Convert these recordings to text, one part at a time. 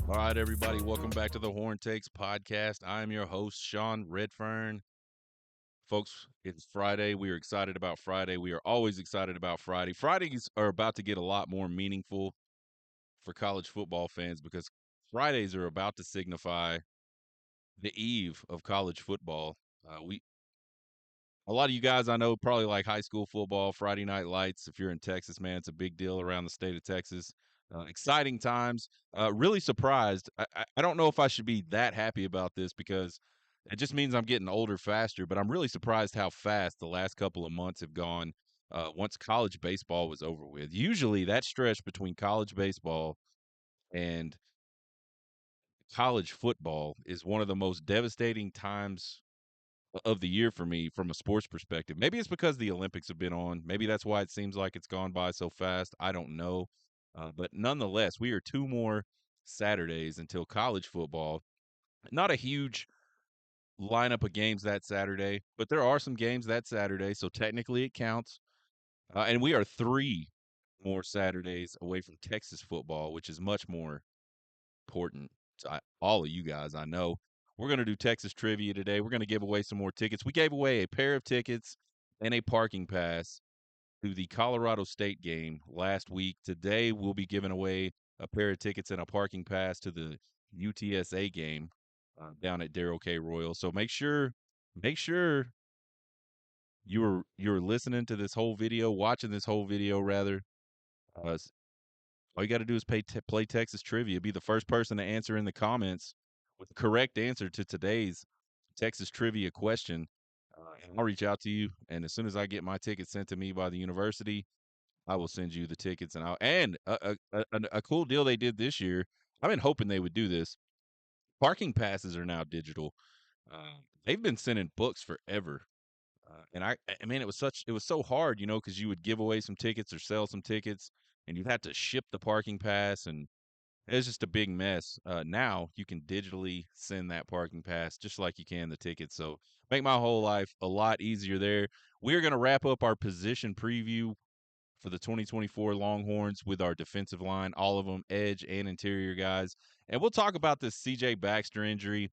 All right, everybody, welcome back to the Horn Takes podcast. I'm your host, Sean Redfern. Folks, it's Friday. We are excited about Friday. We are always excited about Friday. Fridays are about to get a lot more meaningful for college football fans because Fridays are about to signify the eve of college football. We A lot of you guys I know probably like high school football, Friday night lights. If you're in Texas, man, it's a big deal around the state of Texas. Exciting times. Really surprised. I don't know if I should be that happy about this because it just means I'm getting older faster, but I'm really surprised how fast the last couple of months have gone once college baseball was over with. Usually that stretch between college baseball and college football is one of the most devastating times of the year for me from a sports perspective. Maybe it's because the Olympics have been on. Maybe that's why it seems like it's gone by so fast. I don't know. But nonetheless, we are two more Saturdays until college football. Not a huge lineup of games that Saturday, but there are some games that Saturday. So technically it counts. And we are three more Saturdays away from Texas football, which is much more important to all of you guys, I know. We're going to do Texas trivia today. We're going to give away some more tickets. We gave away a pair of tickets and a parking pass to the Colorado State game last week. Today, we'll be giving away a pair of tickets and a parking pass to the UTSA game down at Darrell K. Royal. So make sure you're listening to this whole video, watching this whole video rather. Uh, all you got to do is play Texas trivia. Be the first person to answer in the comments with the correct answer to today's Texas trivia question. And I'll reach out to you, and as soon as I get my ticket sent to me by the university, I will send you the tickets. And a cool deal they did this year. I've been hoping they would do this. Parking passes are now digital. They've been sending books forever. And I mean, it was so hard, because you would give away some tickets or sell some tickets, and you'd have to ship the parking pass, and it was just a big mess. Now you can digitally send that parking pass just like you can the ticket. So make my whole life a lot easier there. We're going to wrap up our position preview for the 2024 Longhorns with our defensive line, all of them, edge and interior guys. And we'll talk about this CJ Baxter injury.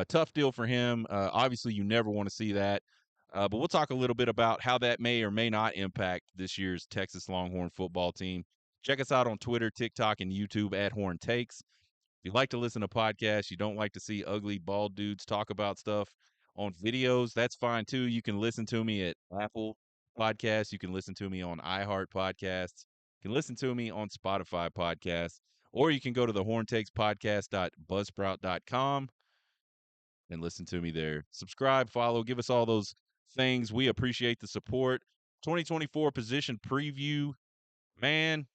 Tough deal for him. Obviously, you never want to see that. But we'll talk a little bit about how that may or may not impact this year's Texas Longhorn football team. Check us out on Twitter, TikTok, and YouTube at Horn Takes. If you like to listen to podcasts, you don't like to see ugly, bald dudes talk about stuff on videos, that's fine too. You can listen to me at Apple Podcasts. You can listen to me on iHeart Podcasts. You can listen to me on Spotify Podcasts. Or you can go to the horntakespodcast.buzzsprout.com and listen to me there. Subscribe, follow, give us all those things. We appreciate the support. 2024 position preview. Man,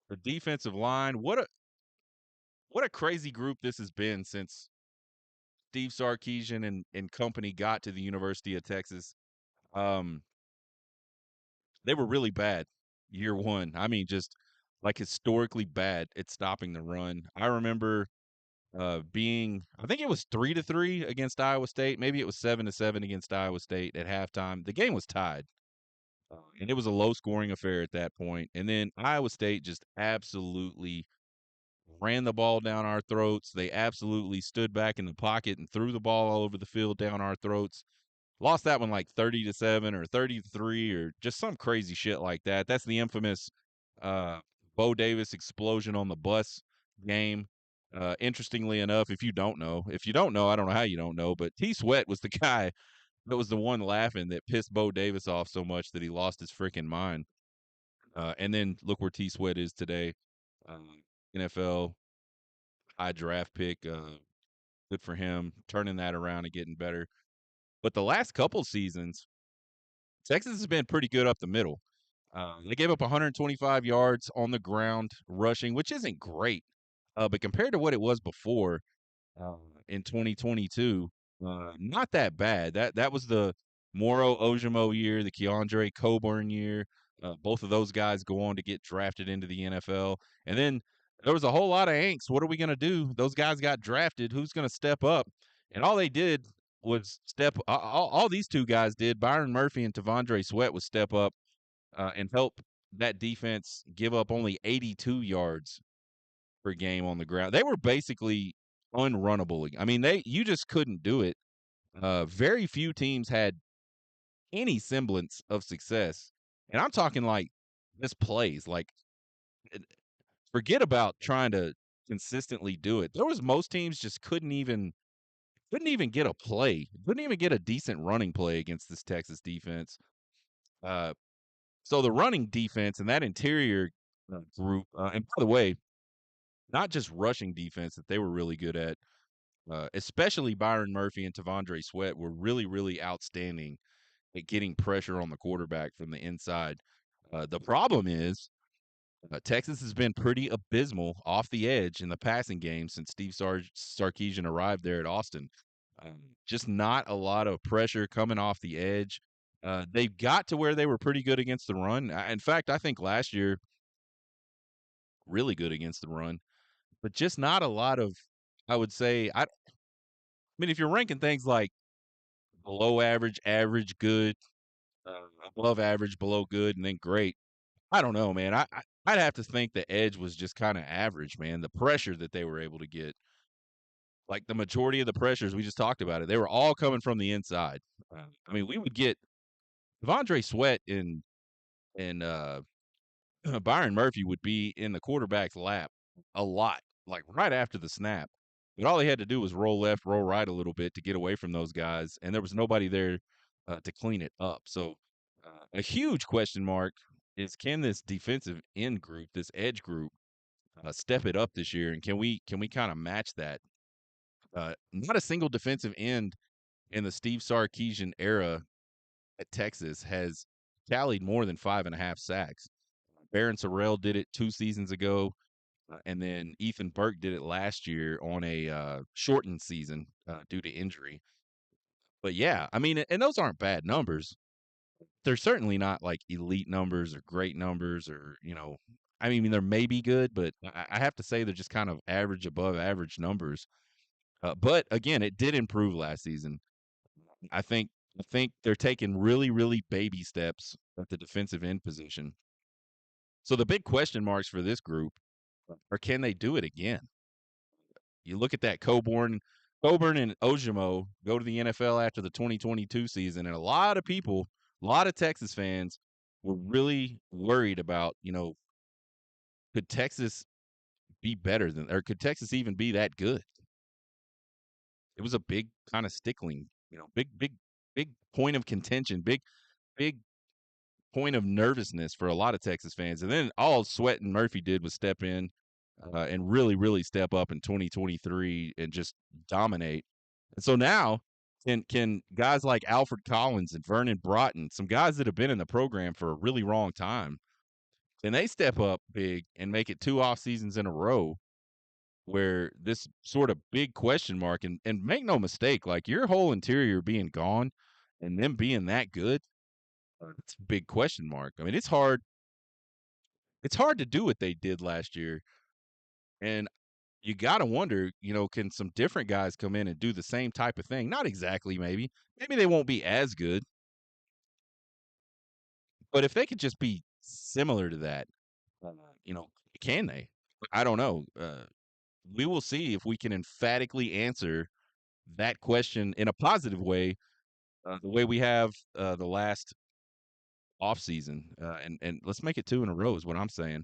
the defensive line. What a crazy group this has been since Steve Sarkisian and company got to the University of Texas. Um, they were really bad year one. I mean, just like historically bad at stopping the run. I remember being, I think it was 3-3 against Iowa State. Maybe it was 7-7 against Iowa State at halftime. The game was tied, and it was a low scoring affair at that point. And then Iowa State just absolutely ran the ball down our throats. They absolutely stood back in the pocket and threw the ball all over the field down our throats. Lost that one like 30-7 or 33 or just some crazy shit like that. That's the infamous uh, Bo Davis explosion on the bus game. Interestingly enough, if you don't know, I don't know how you don't know, but T Sweat was the guy that was the one laughing that pissed Bo Davis off so much that he lost his freaking mind. And then look where T Sweat is today. NFL high draft pick. Good for him turning that around and getting better. But the last couple seasons, Texas has been pretty good up the middle. They gave up 125 yards on the ground rushing, which isn't great. But compared to what it was before uh, in 2022, not that bad. That was the Moro Ojimo year, the Keandre Coburn year. Both of those guys go on to get drafted into the NFL. And then there was a whole lot of angst. What are we going to do? Those guys got drafted. Who's going to step up? And all they did was all these two guys did, Byron Murphy and Tavondre Sweat, was step up and help that defense give up only 82 yards per game on the ground. They were basically unrunnable. I mean, you just couldn't do it. Very few teams had any semblance of success, and I'm talking like just plays. Like, forget about trying to consistently do it. There was most teams just couldn't even get a play, couldn't even get a decent running play against this Texas defense. Uh, so the running defense and that interior group, and by the way, not just rushing defense that they were really good at, especially Byron Murphy and Tavondre Sweat were really, really outstanding at getting pressure on the quarterback from the inside. The problem is Texas has been pretty abysmal off the edge in the passing game since Steve Sarkisian arrived there at Austin. Just not a lot of pressure coming off the edge. They've got to where they were pretty good against the run. In fact, I think last year, really good against the run, but just not a lot of, I would say, I mean, if you're ranking things like below average, average, good, above average, below good, and then great, I don't know, man. I'd have to think the edge was just kind of average, man. The pressure that they were able to get, like the majority of the pressures, we just talked about it, they were all coming from the inside. I mean, we would get Devondre Sweat and Byron Murphy would be in the quarterback's lap a lot, like right after the snap. But all he had to do was roll left, roll right a little bit to get away from those guys, and there was nobody there to clean it up. So a huge question mark is, can this defensive end group, this edge group, step it up this year, and can we kind of match that? Not a single defensive end in the Steve Sarkisian era at Texas has tallied more than 5.5 sacks. Barron Sorrell did it 2 seasons ago, and then Ethan Burke did it last year on a shortened season due to injury. But yeah, I mean, and those aren't bad numbers. They're certainly not like elite numbers or great numbers, or I mean, they're maybe good, but I have to say they're just kind of average, above average numbers. But again, it did improve last season. I think they're taking really, really baby steps at the defensive end position. So the big question marks for this group are, can they do it again? You look at that Coburn and Ojimo go to the NFL after the 2022 season, and a lot of people, a lot of Texas fans were really worried about, could Texas be better than, or could Texas even be that good? It was a big kind of stickling, big point of contention, big point of nervousness for a lot of Texas fans. And then all Sweat and Murphy did was step in and really, really step up in 2023 and just dominate. And so now, can guys like Alfred Collins and Vernon Broughton, some guys that have been in the program for a really long time, can they step up big and make it 2 off seasons in a row where this sort of big question mark, and make no mistake, like your whole interior being gone and them being that good, it's a big question mark. I mean, it's hard to do what they did last year. And you got to wonder, can some different guys come in and do the same type of thing? Not exactly, maybe. Maybe they won't be as good, but if they could just be similar to that, uh, you know, can they? I don't know. We will see if we can emphatically answer that question in a positive way, the way we have the last offseason. And let's make it 2 in a row is what I'm saying.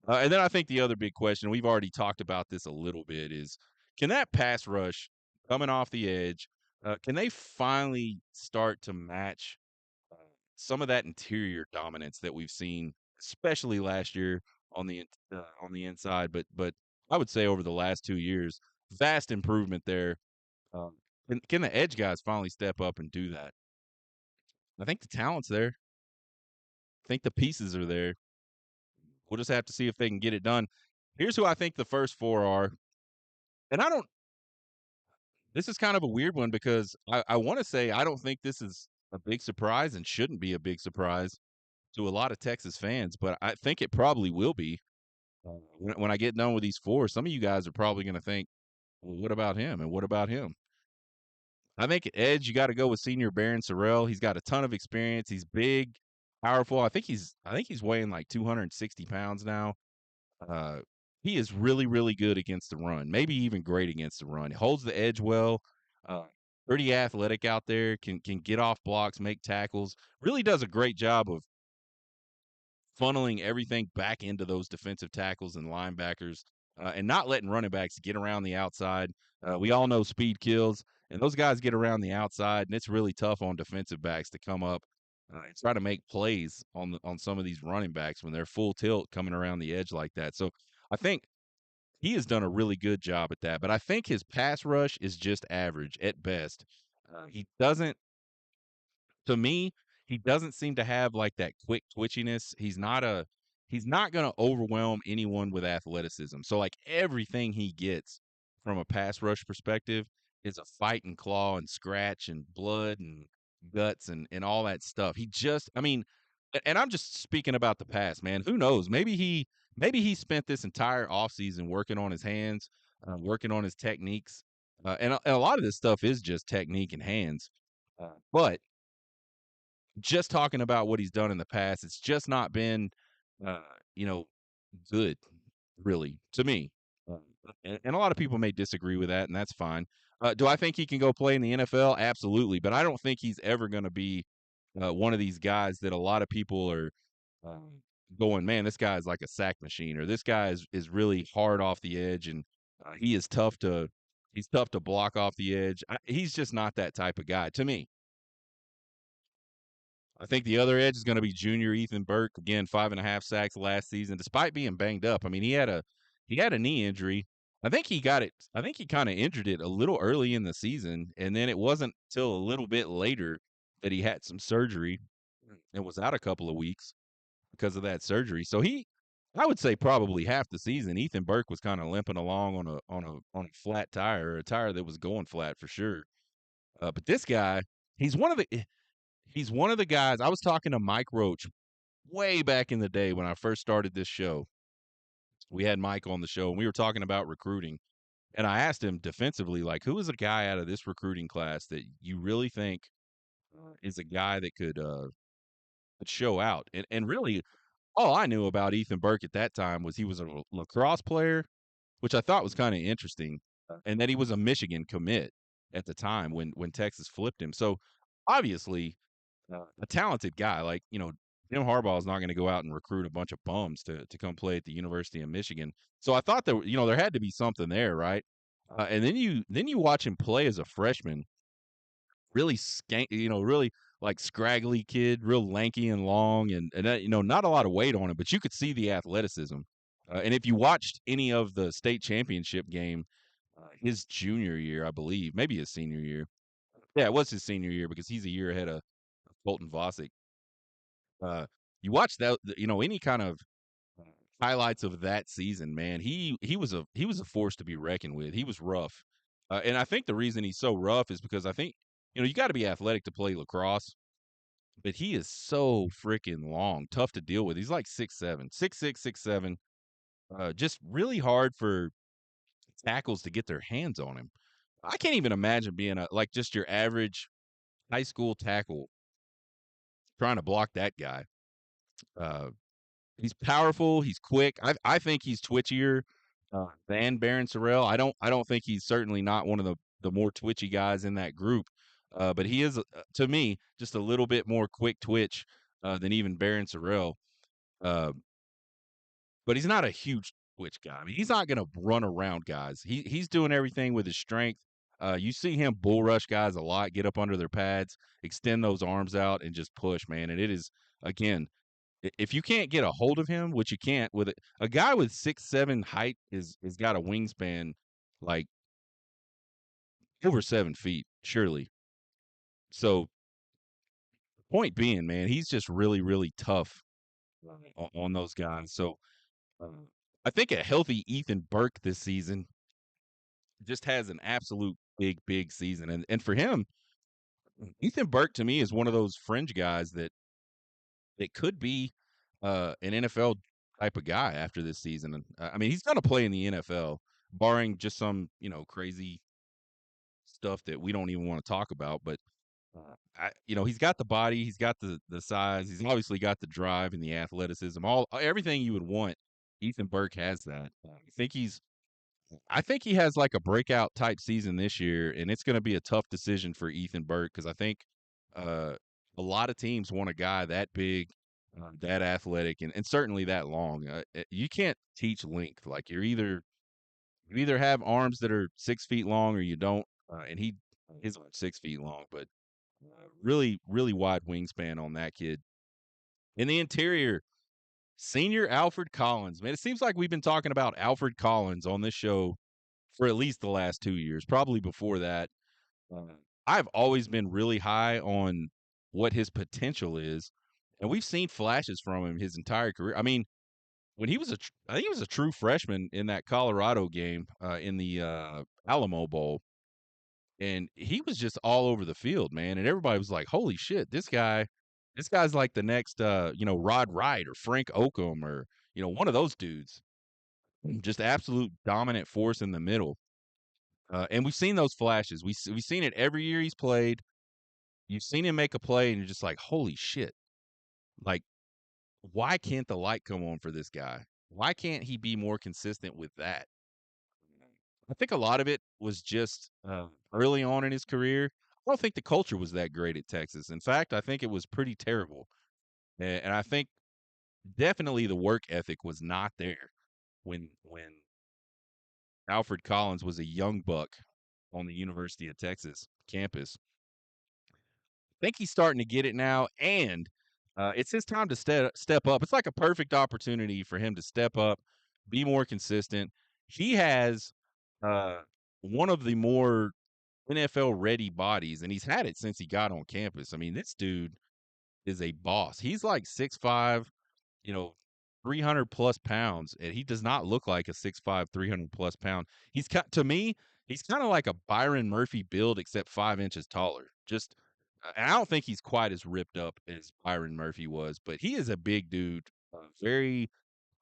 And then I think the other big question, we've already talked about this a little bit, is, can that pass rush coming off the edge, can they finally start to match uh, some of that interior dominance that we've seen, especially last year on the inside, but I would say over the last 2 years, vast improvement there. Um, can the edge guys finally step up and do that? I think the talent's there. I think the pieces are there. We'll just have to see if they can get it done. Here's who I think the first four are. And I don't, this is kind of a weird one because I want to say I don't think this is a big surprise and shouldn't be a big surprise to a lot of Texas fans, but I think it probably will be. When I get done with these four, some of you guys are probably going to think, well, what about him? And what about him? I think at edge, you got to go with senior Barron Sorrell. He's got a ton of experience. He's big, powerful. I think he's weighing like 260 pounds now. he is really, really good against the run, maybe even great against the run. He holds the edge well, uh, pretty athletic out there, can get off blocks, make tackles, really does a great job of funneling everything back into those defensive tackles and linebackers, and not letting running backs get around the outside. We all know speed kills, and those guys get around the outside, and it's really tough on defensive backs to come up and try to make plays on some of these running backs when they're full tilt coming around the edge like that. So I think he has done a really good job at that, but I think his pass rush is just average at best. He doesn't to me, he doesn't seem to have like that quick twitchiness. He's not going to overwhelm anyone with athleticism. So like everything he gets from a pass rush perspective is a fight and claw and scratch and blood and guts and all that stuff. He just I mean, and I'm just speaking about the past, man. Who knows? Maybe he spent this entire offseason working on his hands, working on his techniques. And a lot of this stuff is just technique and hands. But just talking about what he's done in the past, it's just not been, uh, you know, good, really, to me. Um, and a lot of people may disagree with that, and that's fine. Do I think he can go play in the NFL? Absolutely, but I don't think he's ever going to be one of these guys that a lot of people are um, going, man, this guy's like a sack machine, or this guy is really hard off the edge, and he is tough to he's tough to block off the edge. He's just not that type of guy to me. I think the other edge is going to be junior Ethan Burke. Again, 5.5 sacks last season, despite being banged up. I mean, he had a knee injury. I think he got it. I think he kind of injured it a little early in the season, and then it wasn't till a little bit later that he had some surgery and was out a couple of weeks because of that surgery. So I would say probably half the season, Ethan Burke was kind of limping along on a flat tire, or a tire that was going flat for sure. But this guy, he's one of the He's one of the guys. I was talking to Mike Roach way back in the day when I first started this show. We had Mike on the show and we were talking about recruiting. And I asked him defensively, like, who is a guy out of this recruiting class that you really think is a guy that could show out? And really, all I knew about Ethan Burke at that time was he was a lacrosse player, which I thought was kind of interesting, and that he was a Michigan commit at the time when Texas flipped him. So obviously, a talented guy. Like, Jim Harbaugh is not going to go out and recruit a bunch of bums to come play at the University of Michigan. So I thought that there had to be something there, right? And then you watch him play as a freshman, really really like scraggly kid, real lanky and long, and not a lot of weight on him, but you could see the athleticism. And if you watched any of the state championship game, his junior year, I believe, maybe his senior year. Yeah, it was his senior year because he's a year ahead of Colton Vosick. Uh, you watch that, any kind of uh, highlights of that season, man. He was a force to be reckoned with. He was rough, and I think the reason he's so rough is because I think you got to be athletic to play lacrosse, but he is so freaking long, tough to deal with. He's like 6'7", 6'6", 6'7". Just really hard for tackles to get their hands on him. I can't even imagine being like just your average high school tackle trying to block that guy. Uh, He's powerful. He's quick. I think he's twitchier than Baron Sorrell. I don't think he's certainly not one of the more twitchy guys in that group. But he is to me just a little bit more quick twitch than even Baron Sorrell. Uh, but he's not a huge twitch guy. I mean, he's not going to run around guys. He's doing everything with his strength. You see him bull rush guys a lot, get up under their pads, extend those arms out, and just push, man. And it is again if you can't get a hold of him, which you can't with a guy with 6'7" height is got a wingspan like over 7 feet, surely. So point being, man, he's just really, really tough on those guys. So uh, I think a healthy Ethan Burke this season just has an absolute big, big season. And for him, Ethan Burke to me is one of those fringe guys that could be an NFL type of guy after this season. And I mean, he's going to play in the NFL, barring just some crazy stuff that we don't even want to talk about. But he's got the body, he's got the size, he's obviously got the drive and the athleticism, all everything you would want Ethan Burke has that. I think he has like a breakout type season this year, and it's going to be a tough decision for Ethan Burke because I think uh, a lot of teams want a guy that big, that athletic, and certainly that long. You can't teach length. Like you either have arms that are 6 feet long or you don't. And his arms 6 feet long, but really really wide wingspan on that kid. In the interior, senior Alfred Collins. Man, it seems like we've been talking about Alfred Collins on this show for at least the last 2 years, probably before that. Uh, I've always been really high on what his potential is, and we've seen flashes from him his entire career. I mean, when he was I think he was a true freshman in that Colorado game in the Alamo Bowl, and he was just all over the field, man. And everybody was like, "Holy shit, this guy's like the next, Rod Wright or Frank Oakham or one of those dudes." Just absolute dominant force in the middle. And we've seen those flashes. We've seen it every year he's played. You've seen him make a play, and you're just like, holy shit! Like, why can't the light come on for this guy? Why can't he be more consistent with that? I think a lot of it was just early on in his career. I don't think the culture was that great at Texas. In fact, I think it was pretty terrible. And I think definitely the work ethic was not there when Alfred Collins was a young buck on the University of Texas campus. I think he's starting to get it now, and it's his time to step up. It's like a perfect opportunity for him to step up, be more consistent. He has uh, one of the more NFL ready bodies, and he's had it since he got on campus. I mean, this dude is a boss. He's like 6'5", you know, 300 plus pounds, and he does not look like a 6'5", 300 plus pound. To me, he's kind of like a Byron Murphy build, except 5 inches taller. And I don't think he's quite as ripped up as Byron Murphy was, but he is a big dude, very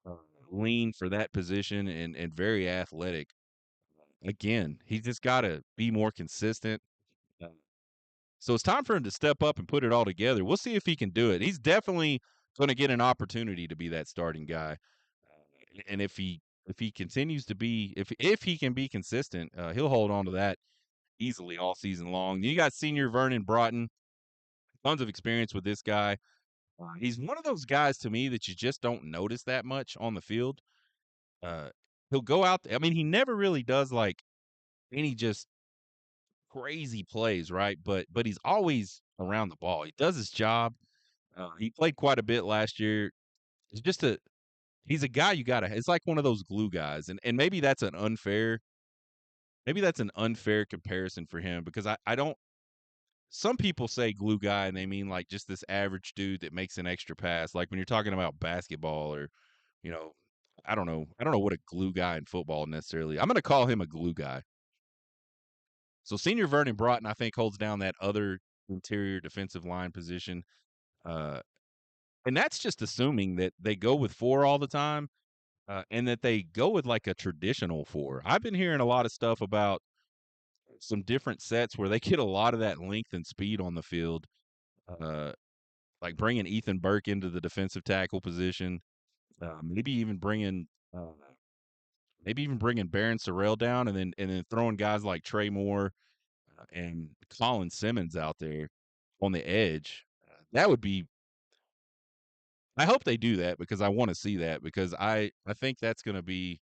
uh, lean for that position, and very athletic. Again, he's just got to be more consistent. Uh, So it's time for him to step up and put it all together. We'll see if he can do it. He's definitely going to get an opportunity to be that starting guy. And if he continues to be if he can be consistent, he'll hold on to that easily all season long. You got senior Vernon Broughton, tons of experience with this guy. He's one of those guys to me that you just don't notice that much on the field. Uh, he'll go out. I mean, he never really does like any just crazy plays, right? But he's always around the ball. He does his job. He played quite a bit last year. He's just a he's a guy you gotta. It's like one of those glue guys, and maybe that's an unfair comparison for him because I don't. Some people say glue guy and they mean like just this average dude that makes an extra pass. Like when you're talking about basketball or, you know, I don't know. I don't know what a glue guy in football necessarily. I'm going to call him a glue guy. So senior Vernon Broughton, I think, holds down that other interior defensive line position. Uh, and that's just assuming that they go with four all the time, and that they go with like a traditional four. I've been hearing a lot of stuff about some different sets where they get a lot of that length and speed on the field, uh, like bringing Ethan Burke into the defensive tackle position, uh, maybe even bringing uh, maybe even bringing Baron Sorrell down, and then throwing guys like Trey Moore and Colin Simmons out there on the edge. That would be. I hope they do that because I want to see that because I think that's going to be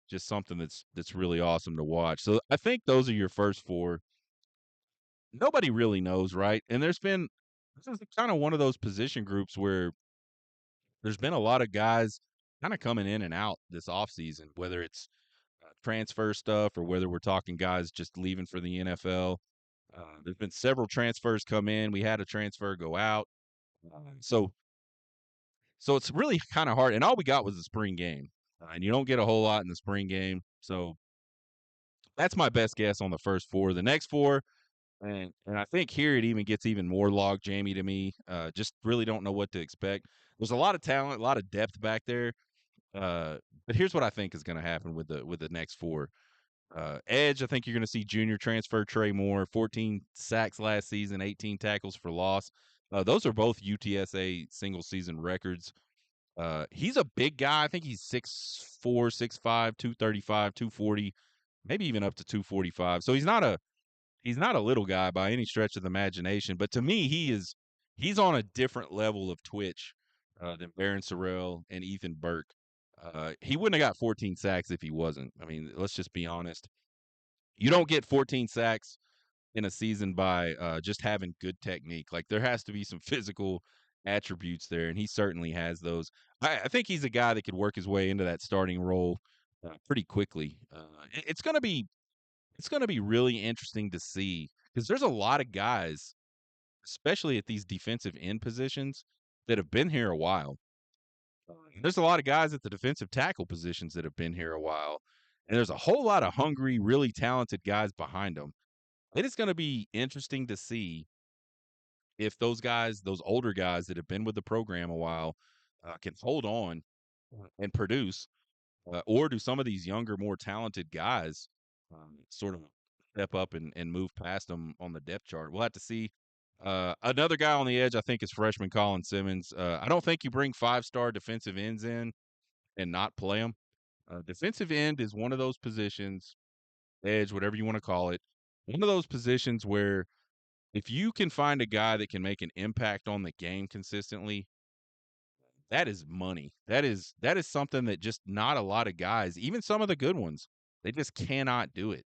just something that's really awesome to watch. So I think those are your first four. Nobody really knows, right? And this is kind of one of those position groups where there's been a lot of guys kind of coming in and out this offseason, whether it's transfer stuff or whether we're talking guys just leaving for the NFL. There's been several transfers come in. We had a transfer go out. So it's really kind of hard. And all we got was the spring game. And you don't get a whole lot in the spring game. So that's my best guess on the first four. The next four, and I think here it even gets even more log jammy to me. Just really don't know what to expect. There's a lot of talent, a lot of depth back there. But here's what I think is going to happen with the next four. Edge, I think you're going to see junior transfer Trey Moore, 14 sacks last season, 18 tackles for loss. Those are both UTSA single season records. He's a big guy. I think he's 6'4", 6'5", 235, 240, maybe even up to 245. So he's not a little guy by any stretch of the imagination. But to me, he's on a different level of twitch than Baron Sorrell and Ethan Burke. He wouldn't have got 14 sacks if he wasn't. I mean, let's just be honest. You don't get 14 sacks in a season by just having good technique. Like there has to be some physical attributes there, and he certainly has those. I think he's a guy that could work his way into that starting role pretty quickly. It's going to be really interesting to see because there's a lot of guys, especially at these defensive end positions, that have been here a while. There's a lot of guys at the defensive tackle positions that have been here a while, and there's a whole lot of hungry, really talented guys behind them. It is going to be interesting to see if those guys, those older guys that have been with the program a while, can hold on and produce, or do some of these younger, more talented guys sort of step up and move past them on the depth chart? We'll have to see. Another guy on the edge, I think, is freshman Colin Simmons. I don't think you bring 5-star defensive ends in and not play them. Defensive end is one of those positions, edge, whatever you want to call it, one of those positions where if you can find a guy that can make an impact on the game consistently, that is money. That is something that just not a lot of guys, even some of the good ones, they just cannot do it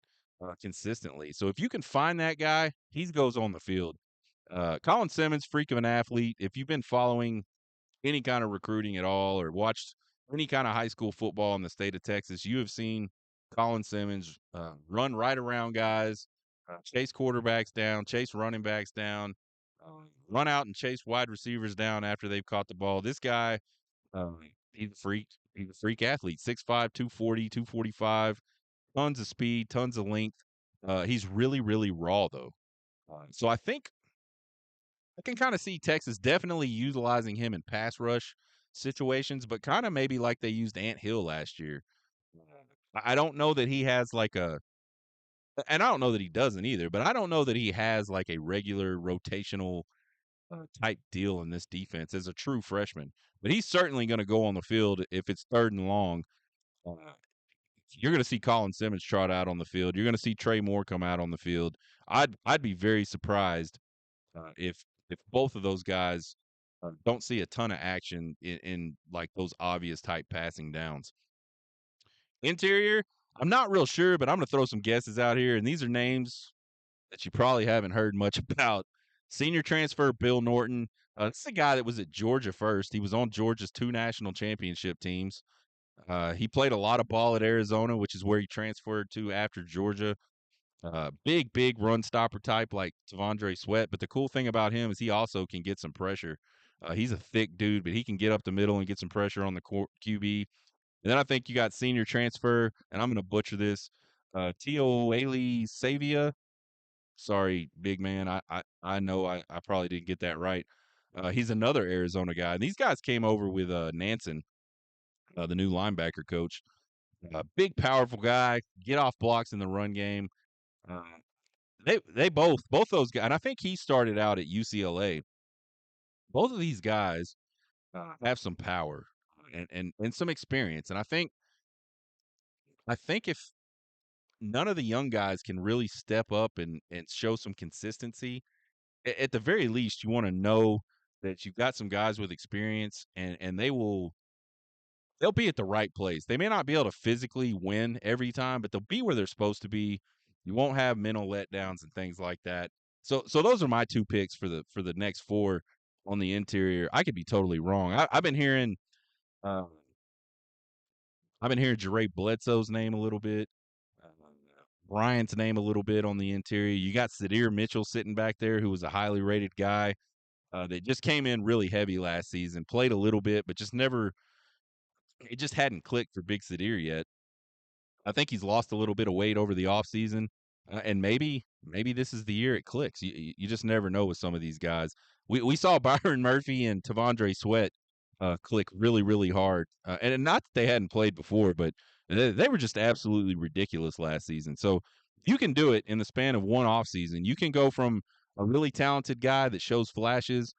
consistently. So if you can find that guy, he goes on the field. Colin Simmons, freak of an athlete. If you've been following any kind of recruiting at all or watched any kind of high school football in the state of Texas, you have seen Colin Simmons run right around guys, chase quarterbacks down, chase running backs down, run out and chase wide receivers down after they've caught the ball. This guy, uh, he's a freak. He's a freak athlete. 6'5", 240, 245, tons of speed, tons of length. He's really, really raw, though. So I think I can kind of see Texas definitely utilizing him in pass rush situations, but kind of maybe like they used Ant Hill last year. I don't know that he has like a, and I don't know that he doesn't either, but I don't know that he has like a regular rotational type deal in this defense as a true freshman. But he's certainly going to go on the field if it's 3rd and long. Uh, you're going to see Colin Simmons trot out on the field. You're going to see Trey Moore come out on the field. I'd be very surprised if both of those guys don't see a ton of action in like those obvious type passing downs. Interior, I'm not real sure, but I'm going to throw some guesses out here, and these are names that you probably haven't heard much about. Senior transfer Bill Norton. This is a guy that was at Georgia first. He was on Georgia's 2 national championship teams. He played a lot of ball at Arizona, which is where he transferred to after Georgia. Big run stopper type like Tavondre Sweat. But the cool thing about him is he also can get some pressure. He's a thick dude, but he can get up the middle and get some pressure on the QB. And then I think you got senior transfer, and I'm going to butcher this, Tio Ali Savia. Sorry, big man. I know I probably didn't get that right. He's another Arizona guy. And these guys came over with Nansen, the new linebacker coach. Big, powerful guy, get off blocks in the run game. Uh, they both those guys, and I think he started out at UCLA. Both of these guys have some power and some experience, and I think if none of the young guys can really step up and show some consistency, at the very least, you want to know that you've got some guys with experience, and they'll be at the right place. They may not be able to physically win every time, but they'll be where they're supposed to be. You won't have mental letdowns and things like that. So those are my 2 picks for the next 4 on the interior. I could be totally wrong. Uh, I've been hearing Jere Bledsoe's name a little bit, uh, Bryant's name a little bit on the interior. You got Sadir Mitchell sitting back there, who was a highly rated guy that just came in really heavy last season, played a little bit, but just never. It just hadn't clicked for Big Sadir yet. I think he's lost a little bit of weight over the offseason, and maybe this is the year it clicks. You just never know with some of these guys. We saw Byron Murphy and Tavondre Sweat click really hard, and not that they hadn't played before, but they were just absolutely ridiculous last season. So you can do it in the span of one offseason. You can go from a really talented guy that shows flashes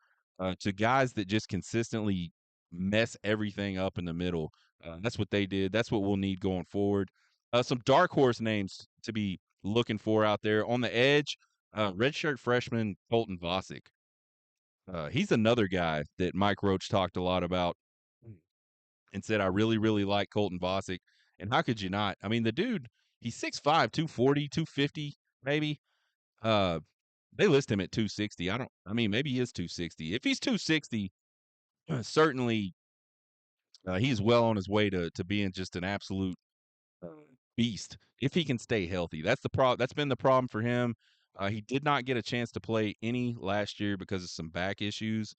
to guys that just consistently mess everything up in the middle. That's what they did. That's what we'll need going forward. Some dark horse names to be looking for out there on the edge. Redshirt freshman Colton Vosick. He's another guy that Mike Roach talked a lot about and said, I really, really like Colton Vosick. And how could you not? I mean, the dude, he's 6'5, 240, 250, maybe. Uh, they list him at 260. I mean, maybe he is 260. If he's 260, certainly he's well on his way to being just an absolute uh, beast if he can stay healthy. That's the problem. That's been the problem for him. He did not get a chance to play any last year because of some back issues.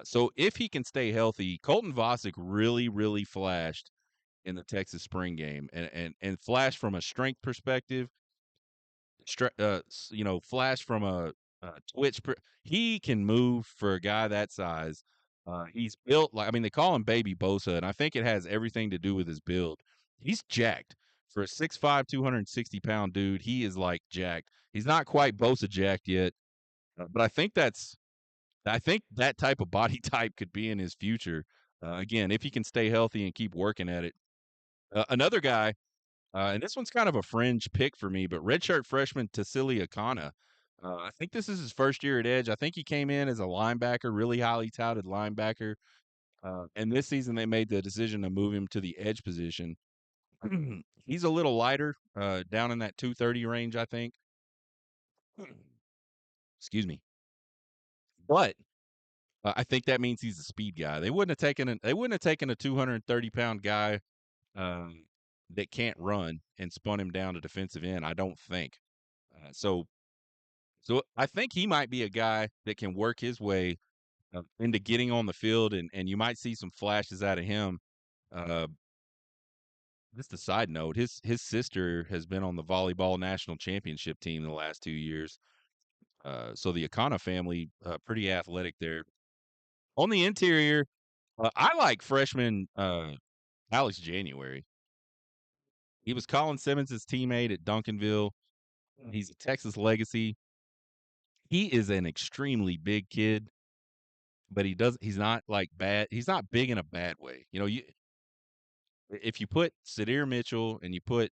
So if he can stay healthy, Colton Vosick really, really flashed in the Texas spring game, and flashed from a strength perspective. Flash from a twitch. He can move for a guy that size. He's built like, I mean, they call him Baby Bosa, and I think it has everything to do with his build. He's jacked for a 6'5", 260-pound dude. He is like jacked. He's not quite Bosa jacked yet, but I think that type of body type could be in his future. Again, if he can stay healthy and keep working at it. Another guy, and this one's kind of a fringe pick for me, but redshirt freshman Tassili Akana. I think this is his first year at edge. I think he came in as a linebacker, really highly touted linebacker. And this season they made the decision to move him to the edge position. He's a little lighter, down in that 230 range, I think. Excuse me. But I think that means he's a speed guy. They wouldn't have taken a 230-pound guy um, that can't run and spun him down to defensive end. I don't think. So I think he might be a guy that can work his way into getting on the field, and you might see some flashes out of him. Uh, just a side note, his sister has been on the volleyball national championship team in the last 2 years. So the Akana family, pretty athletic there. On the interior, I like freshman Alex January. He was Colin Simmons' teammate at Duncanville. He's a Texas legacy. He is an extremely big kid, but he's not like bad. He's not big in a bad way. If you put Sadir Mitchell and you put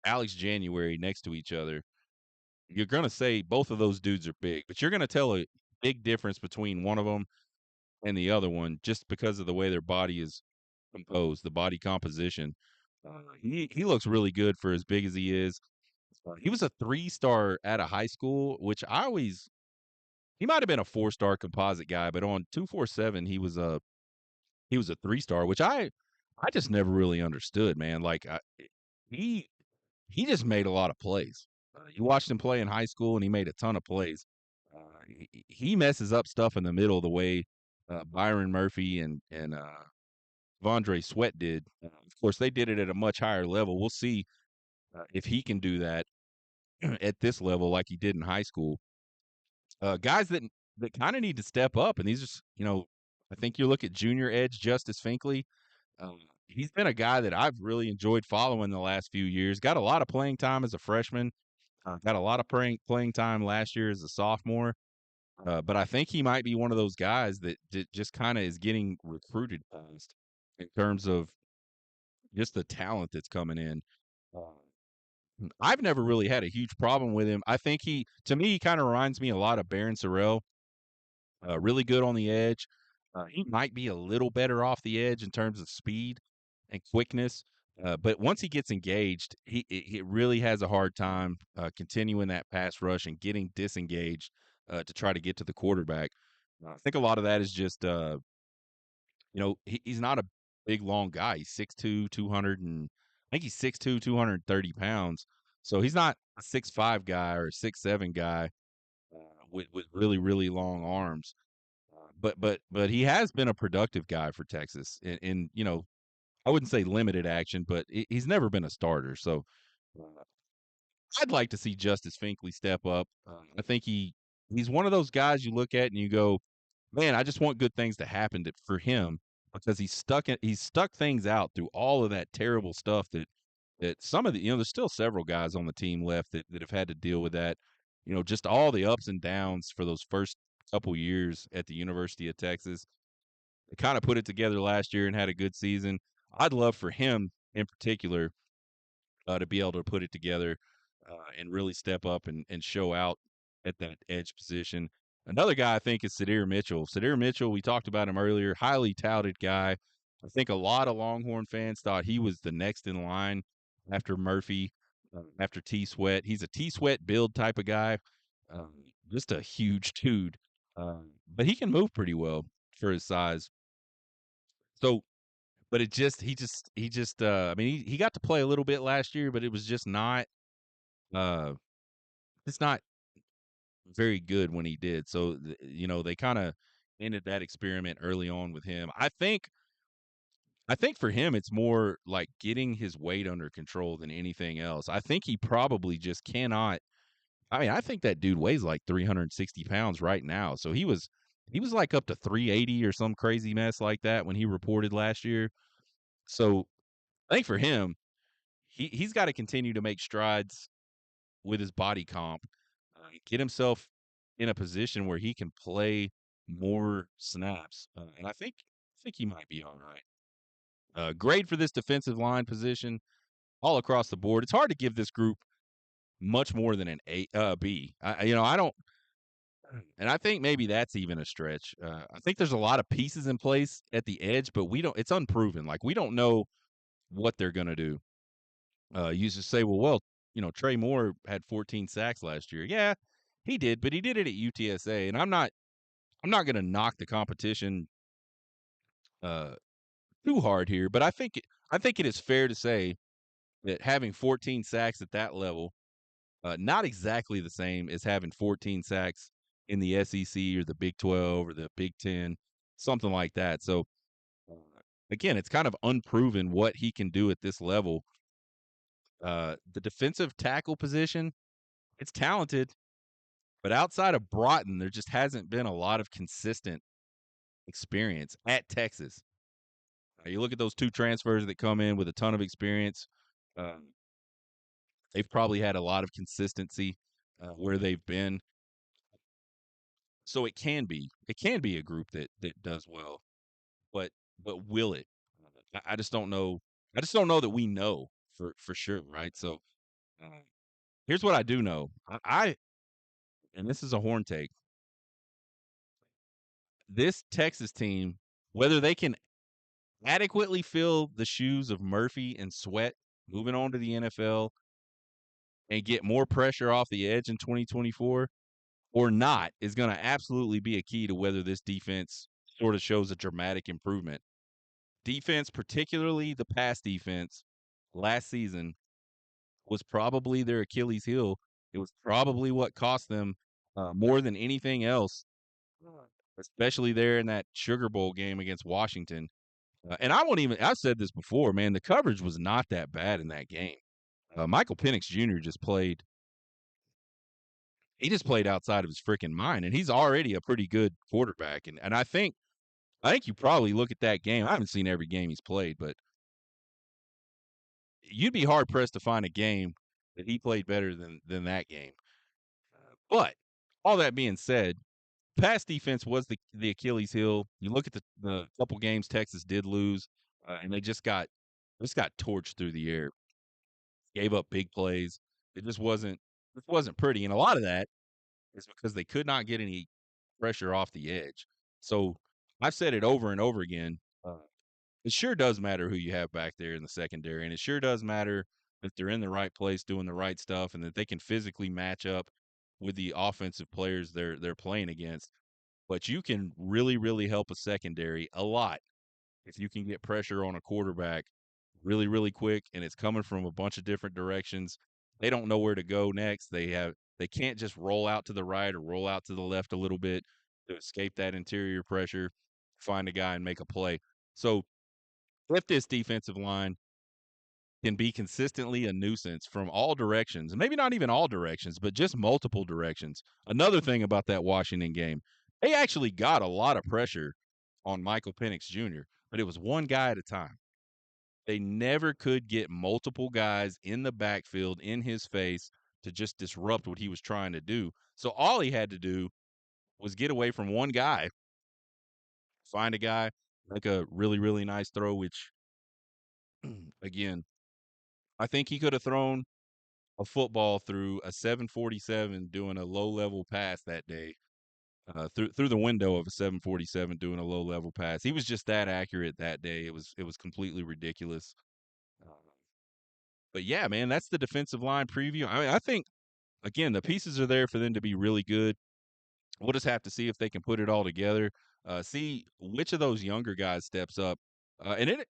Alex January next to each other, you're going to say both of those dudes are big, but you're going to tell a big difference between one of them and the other one just because of the way their body is composed, the body composition. He looks really good for as big as he is. He was a 3-star at a high school, which he might have been a 4-star composite guy, but on 247 he was a 3-star, which I just never really understood, man. Like he he just made a lot of plays. You watched him play in high school, and he made a ton of plays. He messes up stuff in the middle the way Byron Murphy and Vondre Sweat did. Of course, they did it at a much higher level. We'll see if he can do that at this level like he did in high school. Guys that kind of need to step up, and these are, I think you look at junior edge Justice Finkley. He's been a guy that I've really enjoyed following the last few years. Got a lot of playing time as a freshman. Got a lot of playing time last year as a sophomore. But I think he might be one of those guys that just kind of is getting recruited fast in terms of just the talent that's coming in. Uh, I've never really had a huge problem with him. I think to me, he kind of reminds me a lot of Baron Sorrell. Really good on the edge. He might be a little better off the edge in terms of speed and quickness. But once he gets engaged, he really has a hard time continuing that pass rush and getting disengaged to try to get to the quarterback. I think a lot of that is just, he's not a big, long guy. He's 6'2", 200 and I think he's 6'2", 230 pounds. So he's not a 6'5" guy or a 6'7" guy with really, really long arms. But he has been a productive guy for Texas in I wouldn't say limited action, but he's never been a starter. So I'd like to see Justice Finkley step up. I think he's one of those guys you look at and you go, man, I just want good things to happen for him because he's stuck things out through all of that terrible stuff that some of the there's still several guys on the team left that have had to deal with that. Just all the ups and downs for those first couple years at the University of Texas. They kind of put it together last year and had a good season. I'd love for him in particular to be able to put it together and really step up and show out at that edge position. Another guy I think is Sadir Mitchell. Sadir Mitchell, we talked about him earlier, highly touted guy. I think a lot of Longhorn fans thought he was the next in line after Murphy, after T Sweat. He's a T Sweat build type of guy, um, just a huge dude, but he can move pretty well for his size. So but I mean, he got to play a little bit last year, but it was just not, uh, it's not very good when he did. So, they kind of ended that experiment early on with him. I think for him, it's more like getting his weight under control than anything else. I think he probably just cannot. I mean, I think that dude weighs like 360 pounds right now. So he was like up to 380 or some crazy mess like that when he reported last year. So I think for him, he's got to continue to make strides with his body comp, get himself in a position where he can play more snaps, and I think he might be all right. Grade for this defensive line position all across the board. It's hard to give this group much more than an B. I don't, and I think maybe that's even a stretch. I think there's a lot of pieces in place at the edge, but we don't. It's unproven. Like we don't know what they're gonna do. You used to say, Trey Moore had 14 sacks last year. Yeah, he did, but he did it at UTSA, and I'm not going to knock the competition uh, too hard here, but I think it is fair to say that having 14 sacks at that level, not exactly the same as having 14 sacks in the SEC or the Big 12 or the Big 10, something like that. So uh, again, it's kind of unproven what he can do at this level. The defensive tackle position, it's talented. But outside of Broughton, there just hasn't been a lot of consistent experience at Texas. You look at those two transfers that come in with a ton of experience. Um, they've probably had a lot of consistency where they've been. So it can be a group that does well, but will it? I just don't know. I just don't know that we know for sure, right? So uh, here's what I do know. And this is a horn take. This Texas team, whether they can adequately fill the shoes of Murphy and Sweat moving on to the NFL and get more pressure off the edge in 2024 or not is going to absolutely be a key to whether this defense sort of shows a dramatic improvement. Defense, particularly the pass defense last season, was probably their Achilles heel. It was probably what cost them more than anything else, especially there in that Sugar Bowl game against Washington. And I've said this before, man, the coverage was not that bad in that game. Michael Penix Jr. he just played outside of his freaking mind, and he's already a pretty good quarterback. And I think you probably look at that game. I haven't seen every game he's played, but you'd be hard pressed to find a game that he played better than that game. But all that being said, pass defense was the Achilles heel. You look at the couple games Texas did lose, and they just got torched through the air, gave up big plays. It just wasn't pretty, and a lot of that is because they could not get any pressure off the edge. So I've said it over and over again. It sure does matter who you have back there in the secondary, and it sure does matter if they're in the right place doing the right stuff and that they can physically match up with the offensive players they're playing against. But you can really, really help a secondary a lot if you can get pressure on a quarterback really, really quick and it's coming from a bunch of different directions. They don't know where to go next. They can't just roll out to the right or roll out to the left a little bit to escape that interior pressure, find a guy and make a play. So if this defensive line can be consistently a nuisance from all directions, and maybe not even all directions, but just multiple directions. Another thing about that Washington game, they actually got a lot of pressure on Michael Penix Jr., but it was one guy at a time. They never could get multiple guys in the backfield in his face to just disrupt what he was trying to do. So all he had to do was get away from one guy, find a guy, like a really, really nice throw, which, again, I think he could have thrown a football through a 747 doing a low level pass that day. Through the window of a 747 doing a low level pass. He was just that accurate that day. It was completely ridiculous. Uh, But yeah, man, that's the defensive line preview. I mean, I think again the pieces are there for them to be really good. We'll just have to see if they can put it all together. See which of those younger guys steps up, and it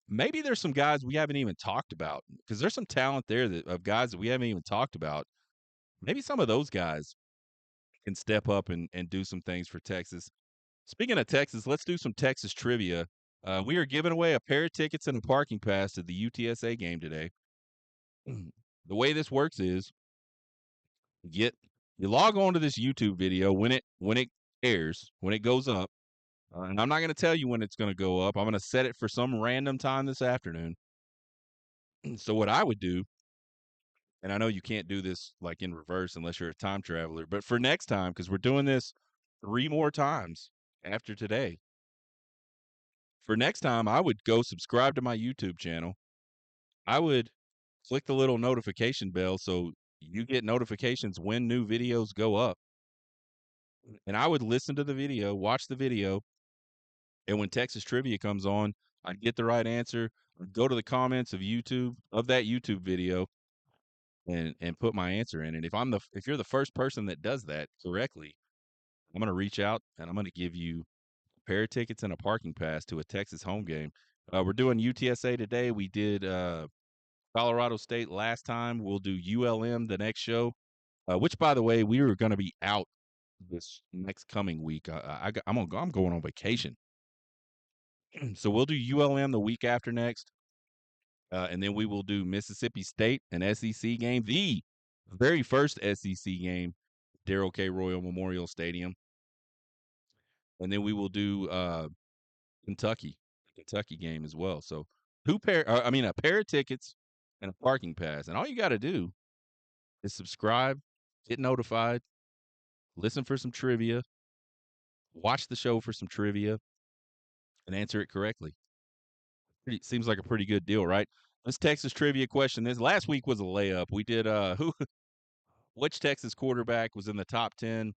maybe there's some guys we haven't even talked about because there's some talent there of guys that we haven't even talked about. Maybe some of those guys can step up and do some things for Texas. Speaking of Texas, let's do some Texas trivia. We are giving away a pair of tickets and a parking pass to the UTSA game today. The way this works is get you log on to this YouTube video when it airs, when it goes up. And I'm not going to tell you when it's going to go up. I'm going to set it for some random time this afternoon. So what I would do, and I know you can't do this like in reverse unless you're a time traveler, but for next time, because we're doing this 3 more times after today. For next time, I would go subscribe to my YouTube channel. I would click the little notification bell so you get notifications when new videos go up. And I would listen to the video, watch the video, and when Texas trivia comes on, I'd get the right answer, I'd go to the comments of that YouTube video and put my answer in. And if you're the first person that does that correctly, I'm going to reach out and I'm going to give you a pair of tickets and a parking pass to a Texas home game. We're doing UTSA today. We did Colorado State last time. We'll do ULM the next show. Which, by the way, we were going to be out this next coming week. I'm going on vacation, so we'll do ULM the week after next, and then we will do Mississippi State, an SEC game, the very first SEC game, Darrell K. Royal Memorial Stadium, and then we will do Kentucky, the Kentucky game as well. So a pair of tickets and a parking pass, and all you got to do is subscribe, get notified, listen for some trivia, watch the show for some trivia, and answer it correctly. Seems like a pretty good deal, right? This Texas trivia question. This last week was a layup. We did which Texas quarterback was in the top 10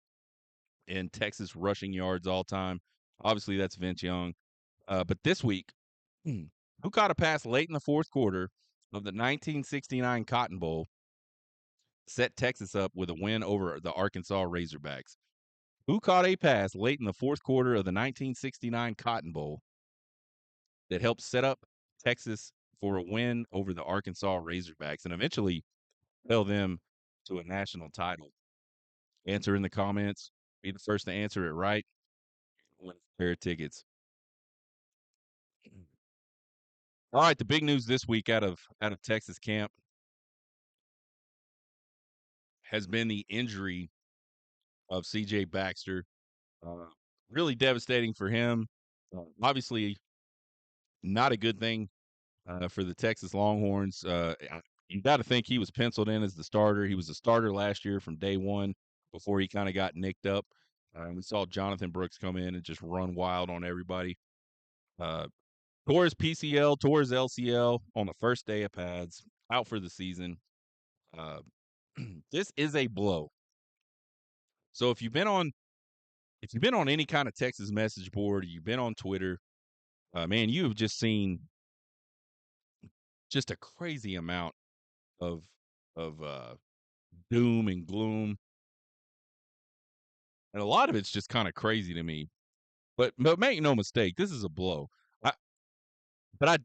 in Texas rushing yards all time? Obviously, that's Vince Young. But this week, who caught a pass late in the fourth quarter of the 1969 Cotton Bowl, set Texas up with a win over the Arkansas Razorbacks? Who caught a pass late in the fourth quarter of the 1969 Cotton Bowl that helped set up Texas for a win over the Arkansas Razorbacks and eventually propel them to a national title? Answer in the comments. Be the first to answer it right. Win a pair of tickets. All right, the big news this week out of Texas camp has been the injury of C.J. Baxter. Uh, really devastating for him. Obviously, not a good thing for the Texas Longhorns. You got to think he was penciled in as the starter. He was a starter last year from day one before he kind of got nicked up. We saw Jonathan Brooks come in and just run wild on everybody. Tore his PCL, tore his LCL on the first day of pads, out for the season. Uh, this is a blow. So if you've been on any kind of Texas message board, or you've been on Twitter, man, you have just seen just a crazy amount of of doom and gloom, and a lot of it's just kind of crazy to me. But make no mistake, this is a blow. I, but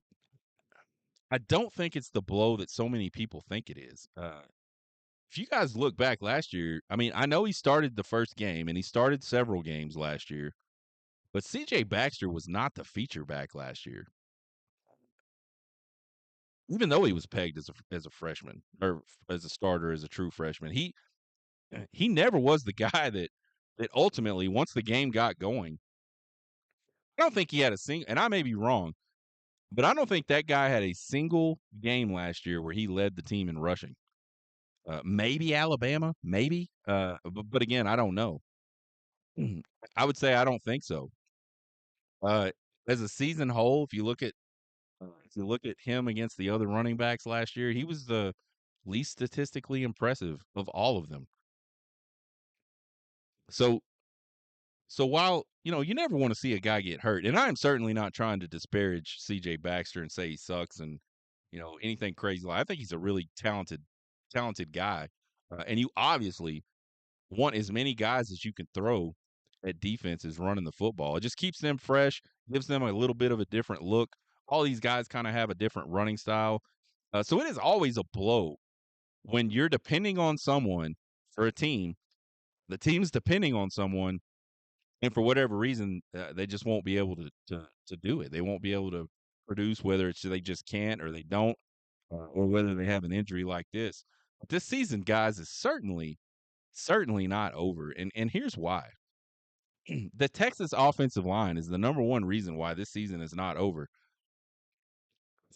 I don't think it's the blow that so many people think it is. If you guys look back last year, I mean, I know he started the first game and he started several games last year, but CJ Baxter was not the feature back last year, even though he was pegged as a freshman or as a starter as a true freshman. He never was the guy that ultimately once the game got going. I don't think he had a single, and I may be wrong, but I don't think that guy had a single game last year where he led the team in rushing. Maybe Alabama, maybe, but again, I don't know. I would say I don't think so. Uh, as a season whole, if you look at him against the other running backs last year, he was the least statistically impressive of all of them. So so while, you never want to see a guy get hurt, and I'm certainly not trying to disparage CJ Baxter and say he sucks and anything crazy. I think he's a really talented guy. And you obviously want as many guys as you can throw at defenses running the football. It just keeps them fresh, gives them a little bit of a different look. All these guys kind of have a different running style. So it is always a blow when you're depending on someone for a team. The team's depending on someone, and for whatever reason, they just won't be able to do it. They won't be able to produce, whether it's they just can't or they don't, or whether they have an injury like this. But this season, guys, is certainly not over, and here's why. The Texas offensive line is the number one reason why this season is not over.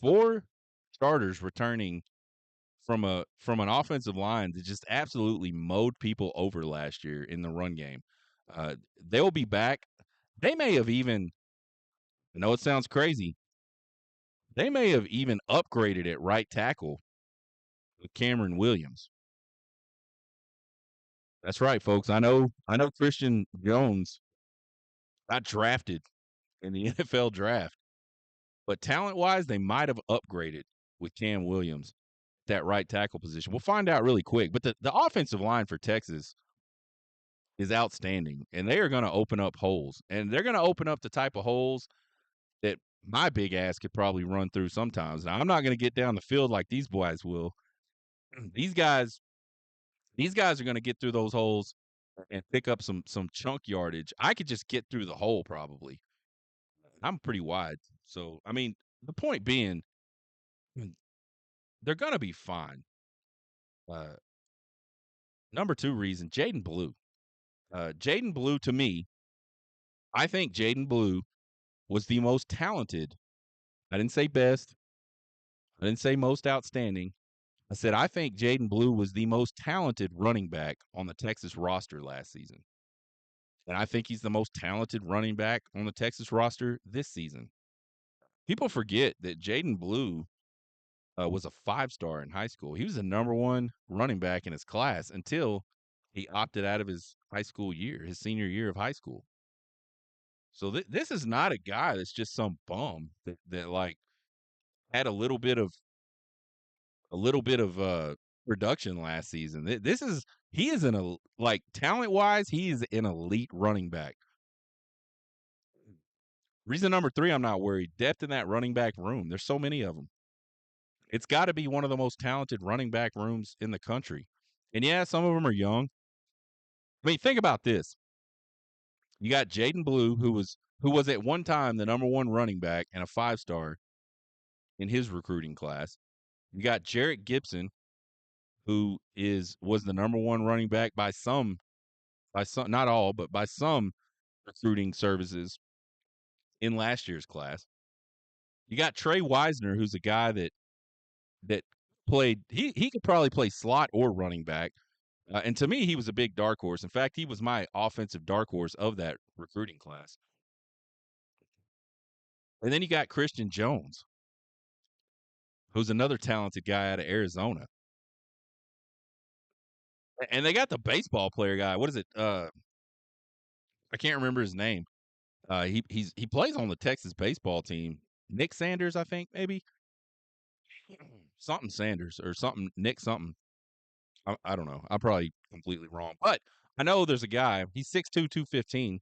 4 starters returning from an offensive line that just absolutely mowed people over last year in the run game. They'll be back. They may have even, I know it sounds crazy, they may have even upgraded at right tackle with Cameron Williams. That's right, folks. I know Christian Jones got drafted in the NFL draft, but talent-wise, they might have upgraded with Cam Williams, that right tackle position. We'll find out really quick. But the offensive line for Texas is outstanding, and they are going to open up holes. And they're going to open up the type of holes that my big ass could probably run through sometimes. Now, I'm not going to get down the field like these boys will. These guys are going to get through those holes and pick up some chunk yardage. I could just get through the hole probably. I'm pretty wide. So, I mean, the point being, they're going to be fine. Uh, Number 2 reason, Jaden Blue. Jaden Blue, to me, I think Jaden Blue was the most talented. I didn't say best. I didn't say most outstanding. I said I think Jaden Blue was the most talented running back on the Texas roster last season. And I think he's the most talented running back on the Texas roster this season. People forget that Jaden Blue was a 5-star in high school. He was the number 1 running back in his class until he opted out of his high school year, his senior year of high school. So this is not a guy that's just some bum that like had a little bit of production last season. He is like talent wise, he is an elite running back. Reason number 3, I'm not worried. Depth in that running back room. There's so many of them. It's got to be one of the most talented running back rooms in the country. And yeah, some of them are young. I mean, think about this. You got Jaden Blue, who was at one time the number 1 running back and a 5-star in his recruiting class. You got Jarrett Gibson, who was the number 1 running back by some, not all, but by some recruiting services in last year's class. You got Trey Wisner, who's a guy that played. He could probably play slot or running back, and to me, he was a big dark horse. In fact, he was my offensive dark horse of that recruiting class. And then you got Christian Jones, who's another talented guy out of Arizona. And they got the baseball player guy. What is it? I can't remember his name. He plays on the Texas baseball team. Nick Sanders, I think, maybe something Sanders or something Nick something. I don't know. I'm probably completely wrong, but I know there's a guy. He's 6'2", 215.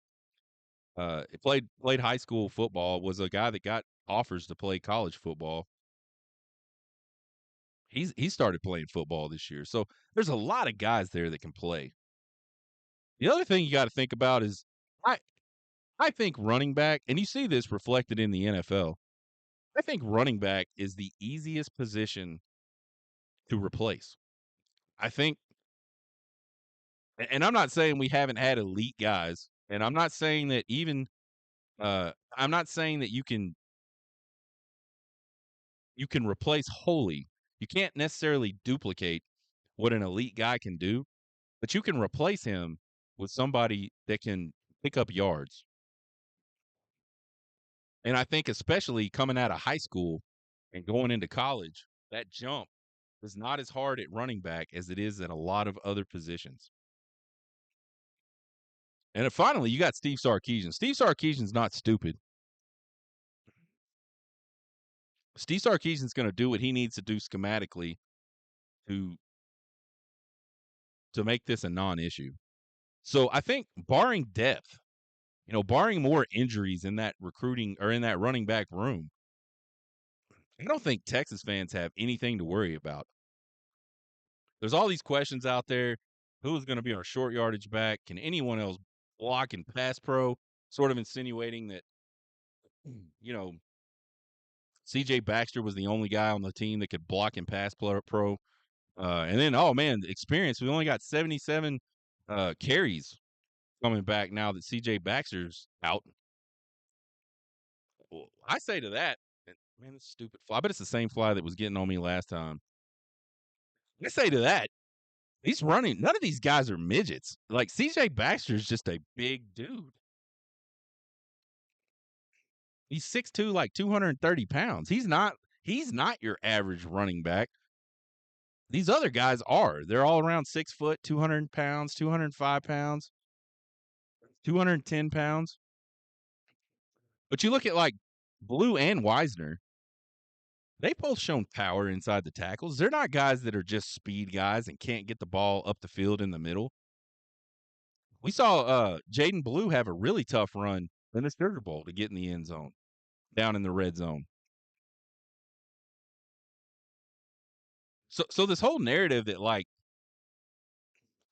Played high school football. Was a guy that got offers to play college football. He started playing football this year, so there's a lot of guys there that can play. The other thing you got to think about is I I think running back, and you see this reflected in the NFL. I think running back is the easiest position to replace. I think, and I'm not saying we haven't had elite guys, and I'm not saying that I'm not saying that you can replace wholly. You can't necessarily duplicate what an elite guy can do, but you can replace him with somebody that can pick up yards. And I think especially coming out of high school and going into college, that jump is not as hard at running back as it is at a lot of other positions. And then finally, you got Steve Sarkisian. Steve Sarkisian's not stupid. Steve Sarkisian's going to do what he needs to do schematically to make this a non-issue. So I think barring depth, barring more injuries in that recruiting or in that running back room, I don't think Texas fans have anything to worry about. There's all these questions out there. Who's going to be our short yardage back? Can anyone else block and pass pro? Sort of insinuating that, CJ Baxter was the only guy on the team that could block and pass pro. And then, oh man, experience. We only got 77 carries coming back now that CJ Baxter's out. Well, I say to that, man, this stupid fly. I bet it's the same fly that was getting on me last time. I say to that, he's running. None of these guys are midgets. Like CJ Baxter is just a big dude. He's 6'2", like 230 pounds. He's not your average running back. These other guys are. They're all around 6 foot, 200 pounds, 205 pounds, 210 pounds. But you look at like Blue and Wisner, they both shown power inside the tackles. They're not guys that are just speed guys and can't get the ball up the field in the middle. We saw Jaden Blue have a really tough run in the Sugar Bowl to get in the end zone, down in the red zone. So this whole narrative that like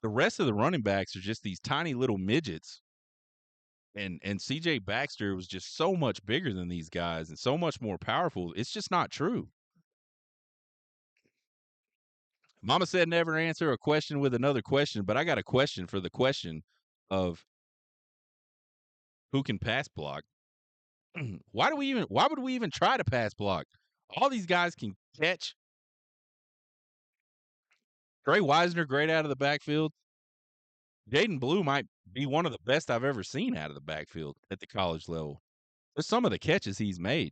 the rest of the running backs are just these tiny little midgets, and CJ Baxter was just so much bigger than these guys and so much more powerful. It's just not true. Mama said never answer a question with another question, but I got a question for the question of who can pass block. Why would we even try to pass block? All these guys can catch. Trey Wisner, great out of the backfield. Jaden Blue might be one of the best I've ever seen out of the backfield at the college level. There's some of the catches he's made.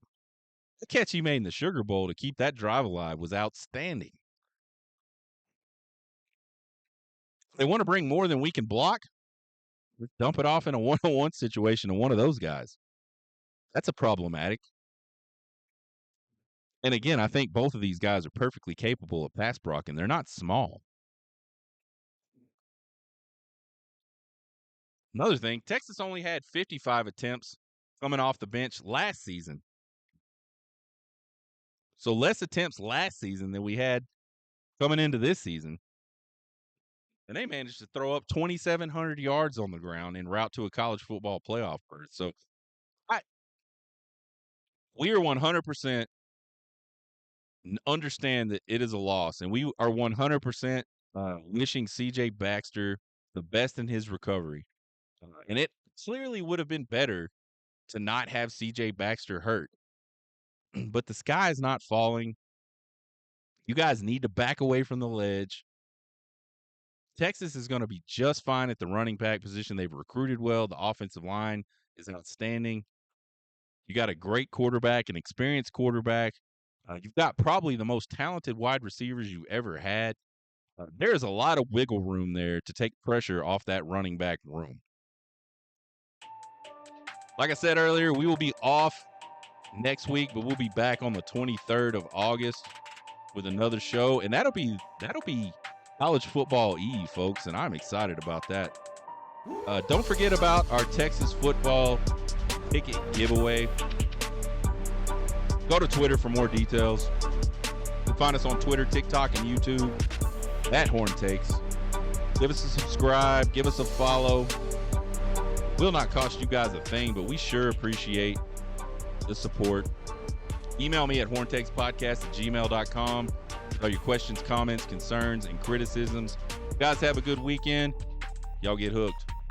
The catch he made in the Sugar Bowl to keep that drive alive was outstanding. If they want to bring more than we can block, let's dump it off in a one-on-one situation to one of those guys. That's a problematic. And again, I think both of these guys are perfectly capable of pass blocking. They're not small. Another thing, Texas only had 55 attempts coming off the bench last season. So less attempts last season than we had coming into this season. And they managed to throw up 2,700 yards on the ground en route to a college football playoff berth. So we are 100% understand that it is a loss. And we are 100% wishing CJ Baxter the best in his recovery. And it clearly would have been better to not have CJ Baxter hurt. But the sky is not falling. You guys need to back away from the ledge. Texas is going to be just fine at the running back position. They've recruited well. The offensive line is outstanding. You got a great quarterback, an experienced quarterback. You've got probably the most talented wide receivers you ever had. There is a lot of wiggle room there to take pressure off that running back room. Like I said earlier, we will be off next week, but we'll be back on the 23rd of August with another show, and that'll be College Football Eve, folks, and I'm excited about that. Don't forget about our Texas football ticket giveaway. Go to Twitter for more details. You can find us on Twitter, TikTok, and YouTube at Horn Takes. Give us a subscribe. Give us a follow. Will not cost you guys a thing, but we sure appreciate the support. Email me at horntakespodcast@gmail.com. All your questions, comments, concerns, and criticisms. Guys, have a good weekend. Y'all get hooked.